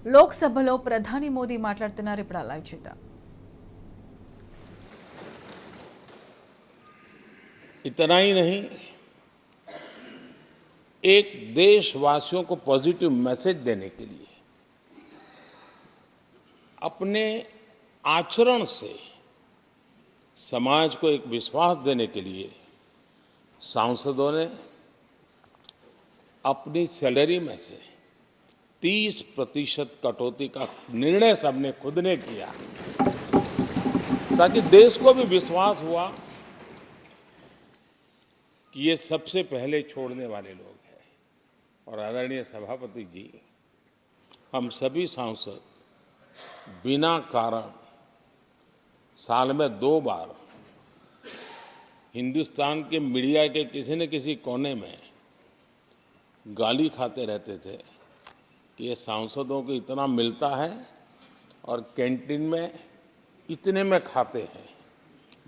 లోక్సభలో ప్రధాని మోదీ మాట్లాడుతున్నారు. ఇప్పుడు లైవ్ చూద్దాం. इतना ही नहीं, एक देशवासियों को पॉजिटिव मैसेज देने के लिए अपने आचरण से समाज को एक विश्वास देने के लिए सांसदों ने अपनी सैलरी में से 30% कटौती का निर्णय सबने खुद ने किया, ताकि देश को भी विश्वास हुआ कि ये सबसे पहले छोड़ने वाले लोग हैं। और आदरणीय सभापति जी, हम सभी सांसद बिना कारण साल में 2 बार हिंदुस्तान के मीडिया के किसी न किसी कोने में गाली खाते रहते थे कि ये सांसदों को इतना मिलता है और कैंटीन में इतने में खाते हैं,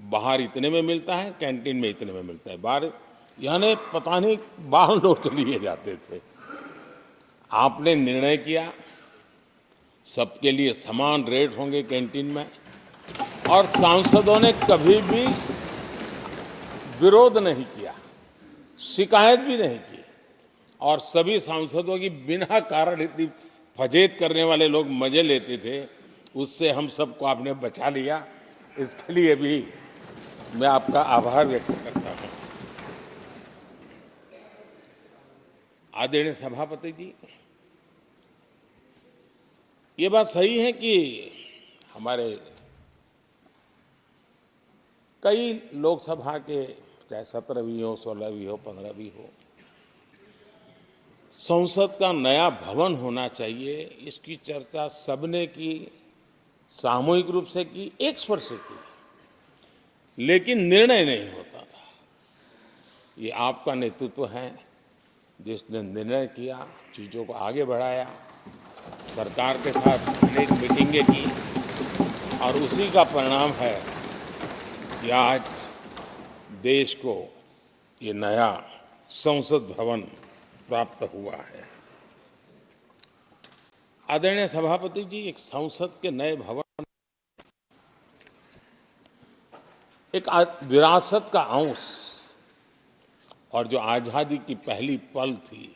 बाहर इतने में मिलता है, कैंटीन में इतने में मिलता है, बाहर यानी पता नहीं बाहर नोट लिए जाते थे। आपने निर्णय किया सबके लिए समान रेट होंगे कैंटीन में, और सांसदों ने कभी भी विरोध नहीं किया, शिकायत भी नहीं की, और सभी सांसदों की बिना कारण इतनी फजेत करने वाले लोग मजे लेते थे, उससे हम सबको आपने बचा लिया। इसके लिए भी मैं आपका आभार व्यक्त करता हूं। आदरणीय सभापति जी, ये बात सही है कि हमारे कई लोकसभा के, चाहे 17वीं हो, 16वीं हो, 15वीं हो, संसद का नया भवन होना चाहिए, इसकी चर्चा सबने की, सामूहिक रूप से की, एक स्वर से की, लेकिन निर्णय नहीं होता था। ये आपका नेतृत्व है जिसने निर्णय किया, चीज़ों को आगे बढ़ाया, सरकार के साथ अनेक मीटिंगें की, और उसी का परिणाम है कि आज देश को ये नया संसद भवन प्राप्त हुआ है। आदरणीय सभापति जी, एक संसद के नए भवन एक विरासत का अंश, और जो आज़ादी की पहली पल थी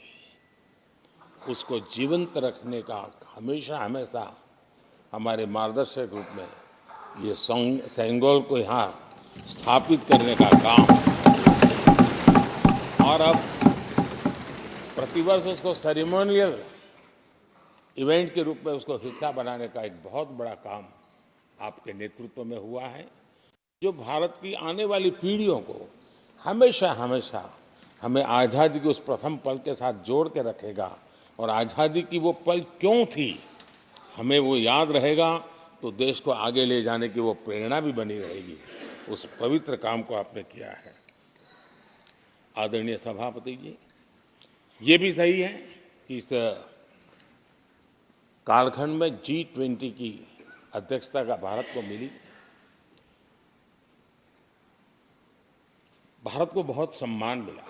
उसको जीवंत रखने का हमेशा हमेशा हमारे मार्गदर्शक रूप में ये सेंगोल को यहाँ स्थापित करने का काम, और अब प्रतिवर्ष उसको सेरेमोनियल इवेंट के रूप में उसको हिस्सा बनाने का एक बहुत बड़ा काम आपके नेतृत्व में हुआ है, जो भारत की आने वाली पीढ़ियों को हमेशा हमेशा हमें आज़ादी के उस प्रथम पल के साथ जोड़ के रखेगा, और आज़ादी की वो पल क्यों थी हमें वो याद रहेगा, तो देश को आगे ले जाने की वो प्रेरणा भी बनी रहेगी। उस पवित्र काम को आपने किया है। आदरणीय सभापति जी, ये भी सही है कि इस कालखंड में G20 की अध्यक्षता का भारत को मिली। भारत को बहुत सम्मान मिला।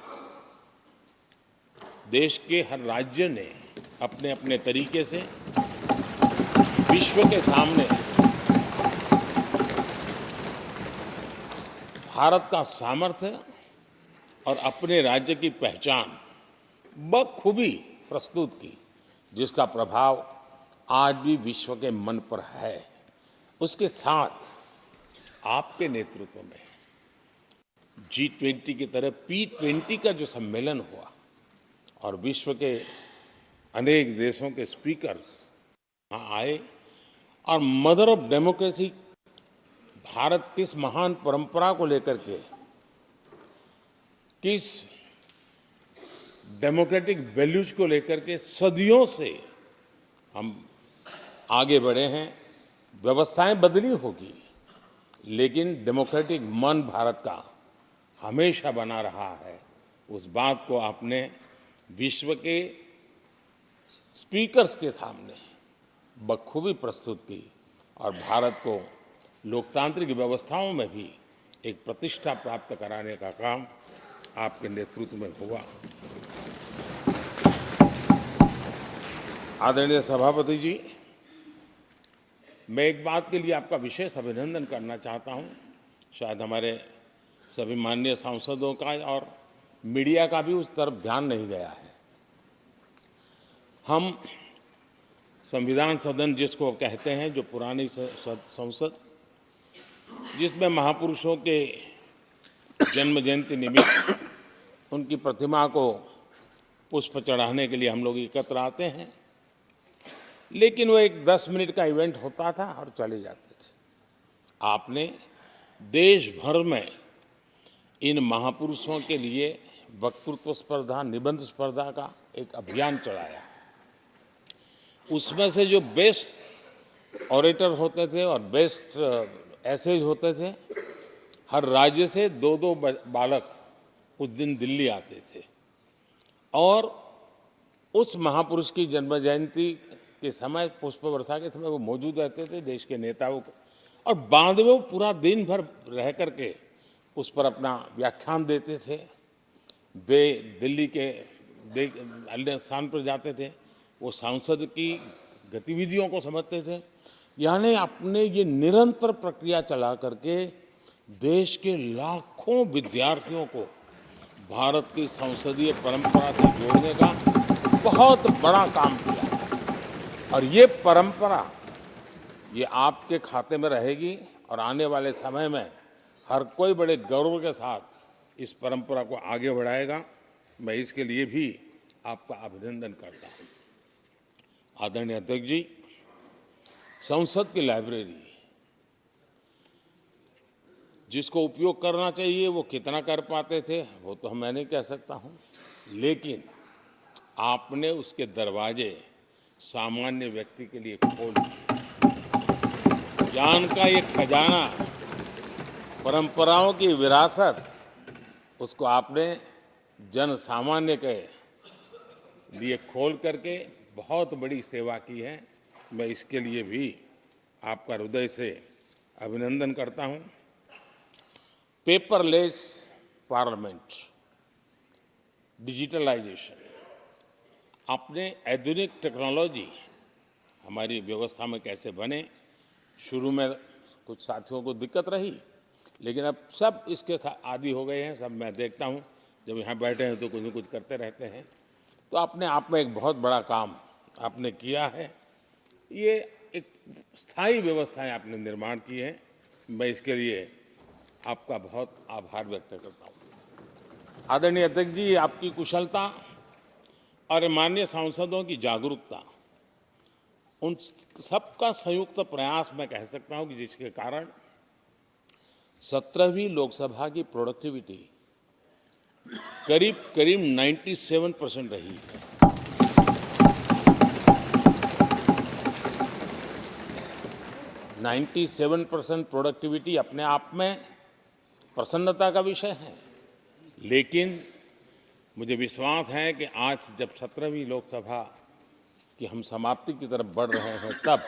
देश के हर राज्य ने अपने अपने तरीके से विश्व के सामने भारत का सामर्थ्य और अपने राज्य की पहचान बखूबी प्रस्तुत की, जिसका प्रभाव आज भी विश्व के मन पर है। उसके साथ आपके नेतृत्व में G20 की तरह P20 का जो सम्मेलन हुआ, और विश्व के अनेक देशों के स्पीकर्स यहाँ आए, और मदर ऑफ डेमोक्रेसी भारत किस महान परंपरा को लेकर के, किस डेमोक्रेटिक वैल्यूज को लेकर के सदियों से हम आगे बढ़े हैं। व्यवस्थाएं बदली होगी, लेकिन डेमोक्रेटिक मन भारत का हमेशा बना रहा है। उस बात को आपने विश्व के स्पीकर्स के सामने बखूबी प्रस्तुत की, और भारत को लोकतांत्रिक व्यवस्थाओं में भी एक प्रतिष्ठा प्राप्त कराने का काम आपके नेतृत्व में हुआ। आदरणीय सभापति जी, मैं एक बात के लिए आपका विशेष अभिनंदन करना चाहता हूं, शायद हमारे सभी माननीय सांसदों का और मीडिया का भी उस तरफ ध्यान नहीं गया है। हम संविधान सदन जिसको कहते हैं, जो पुरानी संसद, जिसमें महापुरुषों के जन्म जयंती निमित्त उनकी प्रतिमा को पुष्प चढ़ाने के लिए हम लोग एकत्र आते हैं, लेकिन वो एक 10 मिनट का इवेंट होता था और चले जाते थे। आपने देश भर में इन महापुरुषों के लिए वक्तृत्व स्पर्धा, निबंध स्पर्धा का एक अभियान चलाया। उसमें से जो बेस्ट ऑरेटर होते थे और बेस्ट एसेज होते थे, हर राज्य से 2-2 बालक उस दिन दिल्ली आते थे और उस महापुरुष की जन्म जयंती के समय, पुष्प वर्षा के समय वो मौजूद रहते थे, देश के नेताओं को, और बाद में वो पूरा दिन भर रह करके उस पर अपना व्याख्यान देते थे। वे दिल्ली के अन्य स्थान पर जाते थे, वो सांसद की गतिविधियों को समझते थे। यानी अपने ये निरंतर प्रक्रिया चला करके देश के लाखों विद्यार्थियों को भारत की संसदीय परंपरा से जोड़ने का बहुत बड़ा काम किया। और ये परंपरा, ये आपके खाते में रहेगी और आने वाले समय में हर कोई बड़े गौरव के साथ इस परंपरा को आगे बढ़ाएगा। मैं इसके लिए भी आपका अभिनंदन करता हूं। आदरणीय अध्यक्ष जी, संसद की लाइब्रेरी जिसको उपयोग करना चाहिए वो कितना कर पाते थे वो तो मैं नहीं कह सकता हूं, लेकिन आपने उसके दरवाजे सामान्य व्यक्ति के लिए खोल दिए। ज्ञान का ये खजाना, परंपराओं की विरासत, उसको आपने जन सामान्य के लिए खोल करके बहुत बड़ी सेवा की है। मैं इसके लिए भी आपका हृदय से अभिनंदन करता हूं। पेपरलेस पार्लियामेंट, डिजिटलाइजेशन, आपने आधुनिक टेक्नोलॉजी हमारी व्यवस्था में कैसे बने। शुरू में कुछ साथियों को दिक्कत रही, लेकिन अब सब इसके आदी हो गए हैं। सब मैं देखता हूं, जब यहाँ बैठे हैं तो कुछ न कुछ करते रहते हैं। तो अपने आप में एक बहुत बड़ा काम आपने किया है। ये एक स्थायी व्यवस्थाएं आपने निर्माण की है। मैं इसके लिए आपका बहुत आभार व्यक्त करता हूँ। आदरणीय अध्यक्ष जी, आपकी कुशलता और माननीय सांसदों की जागरूकता, उन सबका संयुक्त प्रयास मैं कह सकता हूं कि जिसके कारण 17वीं लोकसभा की प्रोडक्टिविटी करीब 97% रही है। 97% प्रोडक्टिविटी अपने आप में प्रसन्नता का विषय है, लेकिन मुझे विश्वास है कि आज जब 17वीं लोकसभा की हम समाप्ति की तरफ बढ़ रहे हैं, तब